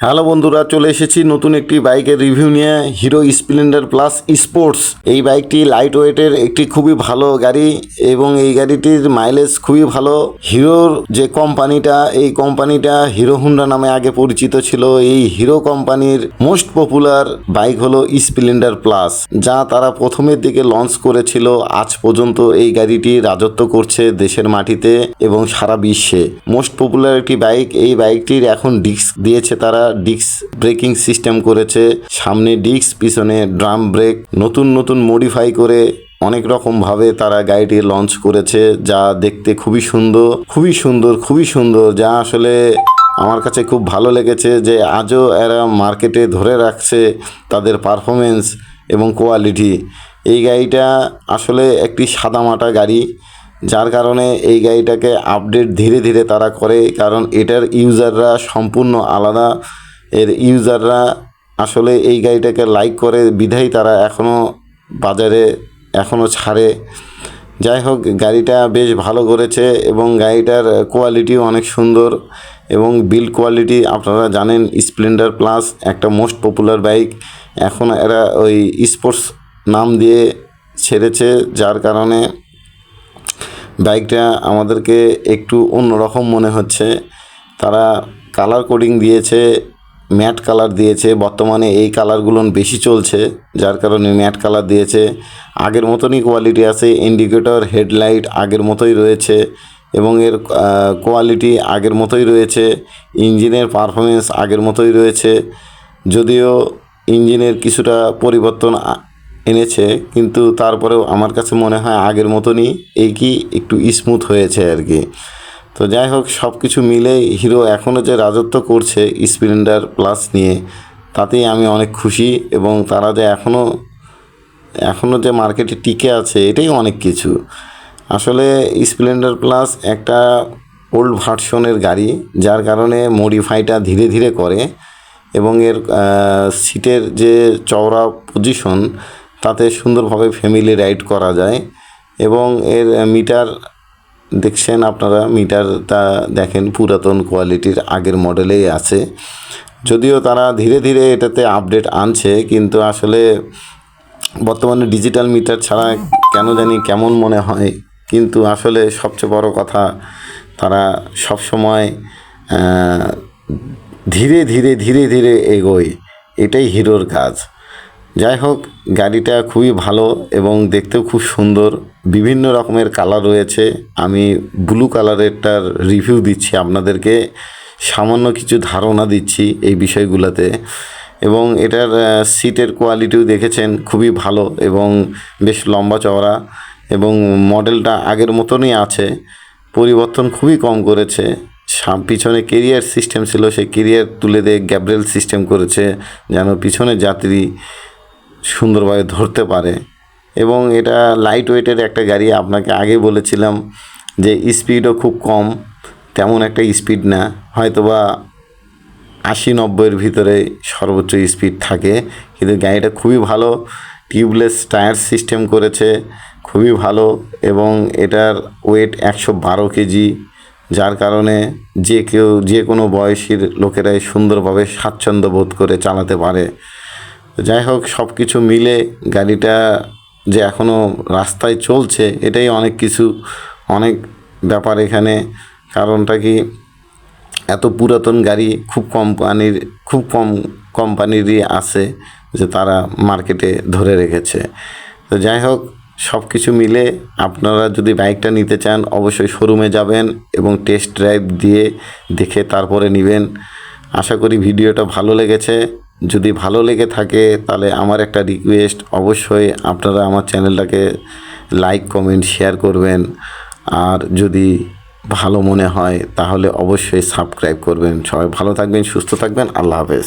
Hello বন্ধুরা, চলে এসেছি নতুন একটি বাইকের রিভিউ নিয়ে। Hero Splendor plus sports. এই বাইকটি লাইট ওয়েটের একটি খুবই ভালো গাড়ি এবং এই গাড়িটির মাইলেজ খুবই ভালো। হিরোর যে কোম্পানিটা, এই কোম্পানিটা হিরো হুন্ডা নামে আগে পরিচিত ছিল। এই হিরো কোম্পানির মোস্ট পপুলার বাইক হলো স্প্লেন্ডার প্লাস, যা তারা প্রথমের দিকে লঞ্চ করেছিল। আজ পর্যন্ত এই গাড়িটি রাজত্ব করছে দেশের মাটিতে এবং সারা বিশ্বে। মোস্ট পপুলার একটি বাইক। এই বাইকটির এখন ডিস্ক দিয়েছে তারা, ডিস্ক ব্রেকিং সিস্টেম করেছে, সামনে ডিস্ক পিছনে ড্রাম ব্রেক, নতুন নতুন মডিফাই করে অনেক রকম ভাবে তারা গাড়িটি লঞ্চ করেছে, যা দেখতে খুবই সুন্দর, খুবই সুন্দর, খুবই সুন্দর। যা আসলে আমার কাছে খুব ভালো লেগেছে যে আজও এরা মার্কেটে ধরে রাখছে তাদের পারফরমেন্স এবং কোয়ালিটি। এই গাড়িটা আসলে একটি সাদামাটা গাড়ি, যার কারণে এই গাড়িটাকে আপডেট ধীরে ধীরে তারা করে, কারণ এটার ইউজাররা সম্পূর্ণ আলাদা। এর ইউজাররা আসলে এই গাড়িটাকে লাইক করে বিধায় তারা এখনও বাজারে এখনও ছাড়ে। যাই হোক, গাড়িটা বেশ ভালো করেছে এবং গাড়িটার কোয়ালিটিও অনেক সুন্দর এবং বিল্ড কোয়ালিটি আপনারা জানেন স্প্লেন্ডার প্লাস একটা মোস্ট পপুলার বাইক। এখন এরা ওই স্পোর্টস নাম দিয়ে ছেড়েছে, যার কারণে বাইকটা আমাদেরকে একটু অন্যরকম মনে হচ্ছে। তারা কালার কোডিং দিয়েছে, ম্যাট কালার দিয়েছে। বর্তমানে এই কালারগুলো বেশি চলছে, যার কারণে ম্যাট কালার দিয়েছে। আগের মতনই কোয়ালিটি আছে, ইন্ডিকেটর হেডলাইট আগের মতোই রয়েছে এবং এর কোয়ালিটি আগের মতোই রয়েছে। ইঞ্জিনের পারফরমেন্স আগের মতোই রয়েছে, যদিও ইঞ্জিনের কিছুটা পরিবর্তন এনেছে, কিন্তু তারপরেও আমার কাছে মনে হয় আগের মতনই, এই কি একটু স্মুথ হয়েছে আর কি। তো যাই হোক, সব কিছু মিলে হিরো এখনও যে রাজত্ব করছে স্প্লেন্ডার প্লাস নিয়ে, তাতেই আমি অনেক খুশি। এবং তারা যে এখনও যে মার্কেটে টিকে আছে, এটাই অনেক কিছু। আসলে স্প্লেন্ডার প্লাস একটা ওল্ড ভার্সনের গাড়ি, যার কারণে মডিফাইটা ধীরে ধীরে করে এবং এর সিটের যে চওড়া পজিশন, তাতে সুন্দরভাবে ফ্যামিলি রাইড করা যায়। এবং এর মিটার দেখছেন আপনারা, মিটারটা দেখেন পুরাতন কোয়ালিটির আগের মডেলেই আছে। যদিও তারা ধীরে ধীরে এটাতে আপডেট আনছে, কিন্তু আসলে বর্তমানে ডিজিটাল মিটার ছাড়া কেন জানি কেমন মনে হয়। কিন্তু আসলে সবচেয়ে বড় কথা, তারা সবসময় ধীরে ধীরে ধীরে ধীরে এগোয়, এটাই হিরোর কাজ। যাই হোক, গাড়িটা খুবই ভালো এবং দেখতেও খুব সুন্দর। বিভিন্ন রকমের কালার রয়েছে। আমি ব্লু কালারেরটার রিভিউ দিচ্ছি আপনাদেরকে, সামান্য কিছু ধারণা দিচ্ছি এই বিষয়গুলোতে। এবং এটার সিটের কোয়ালিটিও দেখেছেন, খুবই ভালো এবং বেশ লম্বা চওড়া এবং মডেলটা আগের মতনই আছে, পরিবর্তন খুবই কম করেছে। পিছনে কেরিয়ার সিস্টেম ছিল, সেই কেরিয়ার তুলে দিয়ে গ্যাব্রেল সিস্টেম করেছে, যেন পিছনে যাত্রী সুন্দরভাবে ধরতে পারে। এবং এটা লাইট ওয়েটের একটা গাড়ি, আপনাকে আগে বলেছিলাম যে স্পিডও খুব কম, তেমন একটা স্পিড না, হয়তোবা 80-90-এর ভিতরে সর্বোচ্চ স্পিড থাকে। কিন্তু গাড়িটা খুবই ভালো, টিউবলেস টায়ার সিস্টেম করেছে, খুবই ভালো। এবং এটার ওয়েট 112 কেজি, যার কারণে যে কোনো বয়সীর লোকেরাই সুন্দরভাবে স্বাচ্ছন্দ্য বোধ করে চালাতে পারে। যাই হোক, সব কিছু মিলে গাড়িটা যে এখনও রাস্তায় চলছে, এটাই অনেক কিছু, অনেক ব্যাপার এখানে। কারণটা কি, এত পুরাতন গাড়ি খুব কম কোম্পানিরই আছে যে তারা মার্কেটে ধরে রেখেছে। তো যাই হোক, সব কিছু মিলে আপনারা যদি বাইকটা নিতে চান, অবশ্যই শোরুমে যাবেন এবং টেস্ট ড্রাইভ দিয়ে দেখে তারপরে নেবেন। আশা করি ভিডিওটা ভালো লেগেছে। যদি ভালো লেগে থাকে তাহলে আমার একটা রিকোয়েস্ট, অবশ্যই আপনারা আমার চ্যানেলটাকে লাইক, কমেন্ট, শেয়ার করবেন। আর যদি ভালো মনে হয় তাহলে অবশ্যই সাবস্ক্রাইব করবেন। সবাই ভালো থাকবেন, সুস্থ থাকবেন। আল্লাহ হাফেজ।